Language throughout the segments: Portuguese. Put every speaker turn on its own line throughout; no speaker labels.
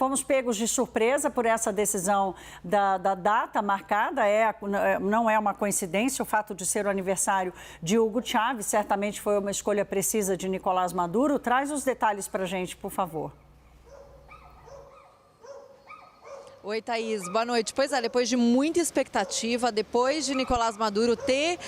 Fomos pegos de surpresa por essa decisão da data marcada. Não é uma coincidência o fato de ser o aniversário de Hugo Chávez. Certamente foi uma escolha precisa de Nicolás Maduro. Traz os detalhes para a gente, por favor.
Oi, Thaís. Boa noite. Pois é, depois de muita expectativa, depois de Nicolás Maduro ter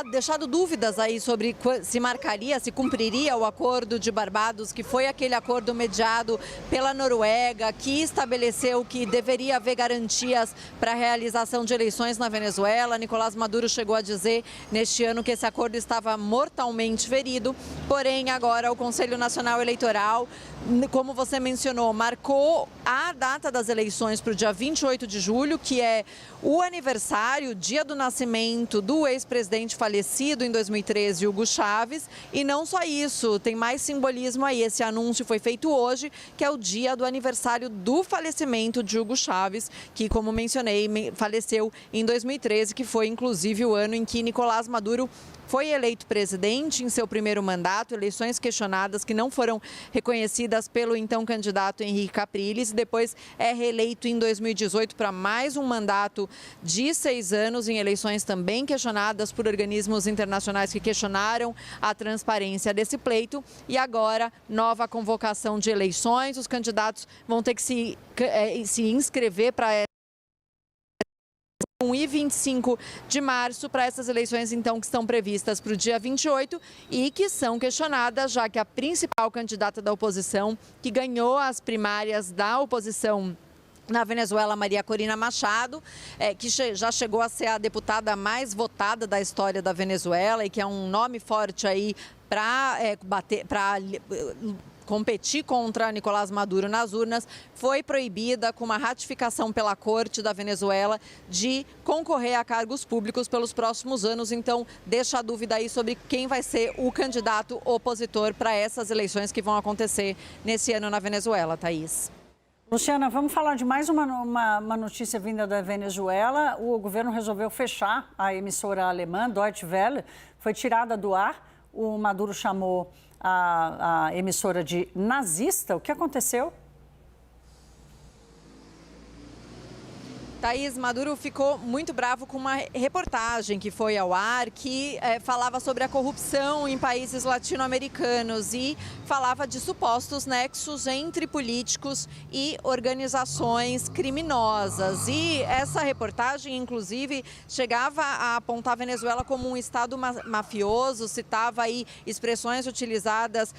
deixado dúvidas aí sobre se marcaria, se cumpriria o acordo de Barbados, que foi aquele acordo mediado pela Noruega, que estabeleceu que deveria haver garantias para a realização de eleições na Venezuela. Nicolás Maduro chegou a dizer neste ano que esse acordo estava mortalmente ferido, porém agora o Conselho Nacional Eleitoral, como você mencionou, marcou a data das eleições para o dia 28 de julho, que é o aniversário, dia do nascimento do ex-presidente falecido em 2013, Hugo Chávez. E não só isso, tem mais simbolismo aí. Esse anúncio foi feito hoje, que é o dia do aniversário do falecimento de Hugo Chávez, que, como mencionei, faleceu em 2013, que foi inclusive o ano em que Nicolás Maduro foi eleito presidente em seu primeiro mandato, eleições questionadas que não foram reconhecidas pelo então candidato Henrique Capriles, e depois é reeleito em 2018 para mais um mandato de 6 anos, em eleições também questionadas por organismos internacionais que questionaram a transparência desse pleito. E agora, nova convocação de eleições, os candidatos vão ter que se inscrever para e 25 de março para essas eleições, então, que estão previstas para o dia 28 e que são questionadas, já que a principal candidata da oposição, que ganhou as primárias da oposição na Venezuela, Maria Corina Machado, que já chegou a ser a deputada mais votada da história da Venezuela e que é um nome forte aí para competir contra Nicolás Maduro nas urnas, foi proibida com uma ratificação pela Corte da Venezuela de concorrer a cargos públicos pelos próximos anos. Então, deixa a dúvida aí sobre quem vai ser o candidato opositor para essas eleições que vão acontecer nesse ano na Venezuela, Thaís.
Luciana, vamos falar de mais uma notícia vinda da Venezuela. O governo resolveu fechar a emissora alemã Deutsche Welle, foi tirada do ar. O Maduro chamou a emissora de nazista. O que aconteceu?
Thaís, Maduro ficou muito bravo com uma reportagem que foi ao ar que falava sobre a corrupção em países latino-americanos e falava de supostos nexos entre políticos e organizações criminosas. E essa reportagem, inclusive, chegava a apontar a Venezuela como um estado mafioso, citava aí expressões utilizadas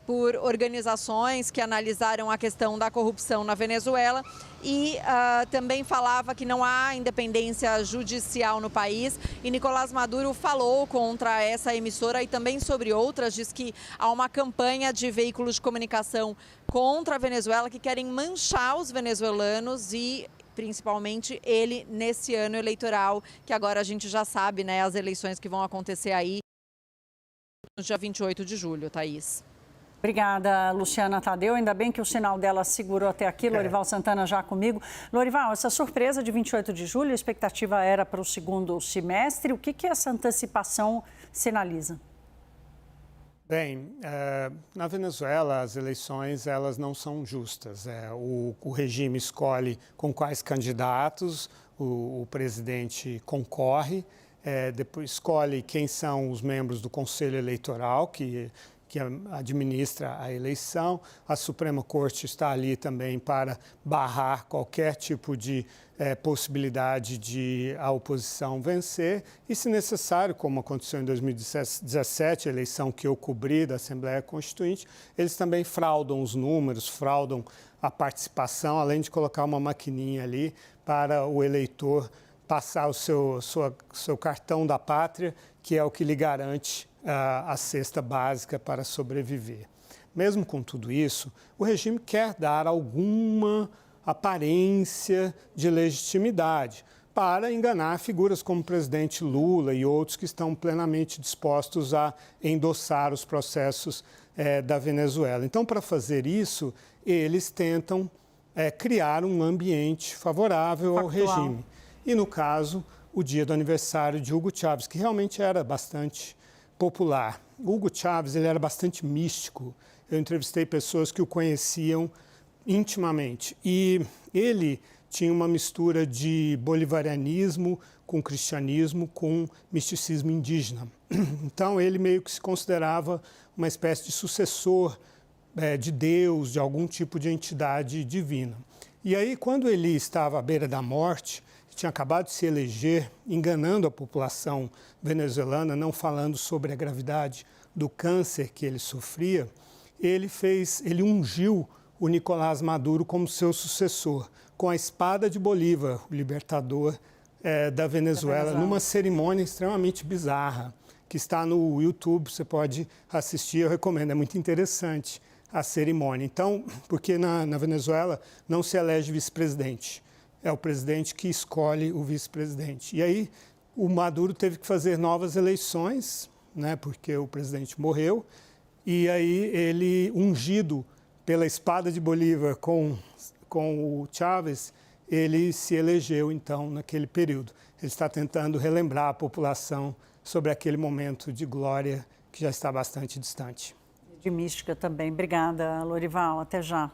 por organizações que analisaram a questão da corrupção na Venezuela. E também falava que não há independência judicial no país. E Nicolás Maduro falou contra essa emissora e também sobre outras. Diz que há uma campanha de veículos de comunicação contra a Venezuela que querem manchar os venezuelanos e principalmente ele nesse ano eleitoral, que agora a gente já sabe, né, as eleições que vão acontecer aí no dia 28 de julho, Thaís.
Obrigada, Luciana Tadeu. Ainda bem que o sinal dela segurou até aqui. Lorival Santana já comigo. Lorival, essa surpresa de 28 de julho, a expectativa era para o segundo semestre. O que essa antecipação sinaliza?
Bem, na Venezuela as eleições elas não são justas. O regime escolhe com quais candidatos o presidente concorre, depois escolhe quem são os membros do Conselho Eleitoral, que administra a eleição. A Suprema Corte está ali também para barrar qualquer tipo de possibilidade de a oposição vencer. E, se necessário, como aconteceu em 2017, a eleição que eu cobri da Assembleia Constituinte, eles também fraudam os números, fraudam a participação, além de colocar uma maquininha ali para o eleitor passar o seu cartão da pátria, que é o que lhe garante a cesta básica para sobreviver. Mesmo com tudo isso, o regime quer dar alguma aparência de legitimidade para enganar figuras como o presidente Lula e outros que estão plenamente dispostos a endossar os processos da Venezuela. Então, para fazer isso, eles tentam criar um ambiente favorável ao regime. E, no caso, o dia do aniversário de Hugo Chávez, que realmente era bastante popular. O Hugo Chávez ele era bastante místico. Eu entrevistei pessoas que o conheciam intimamente. E ele tinha uma mistura de bolivarianismo com cristianismo, com misticismo indígena. Então, ele meio que se considerava uma espécie de sucessor de Deus, de algum tipo de entidade divina. E aí, quando ele estava à beira da morte, tinha acabado de se eleger, enganando a população venezuelana, não falando sobre a gravidade do câncer que ele sofria, ele ungiu o Nicolás Maduro como seu sucessor, com a espada de Bolívar, o libertador da Venezuela, numa cerimônia extremamente bizarra, que está no YouTube, você pode assistir, eu recomendo, é muito interessante a cerimônia. Então, porque na Venezuela não se elege vice-presidente, é o presidente que escolhe o vice-presidente. E aí o Maduro teve que fazer novas eleições, né, porque o presidente morreu, e aí ele, ungido pela espada de Bolívar com o Chávez, ele se elegeu, então, naquele período. Ele está tentando relembrar a população sobre aquele momento de glória que já está bastante distante.
De mística também. Obrigada, Lorival. Até já.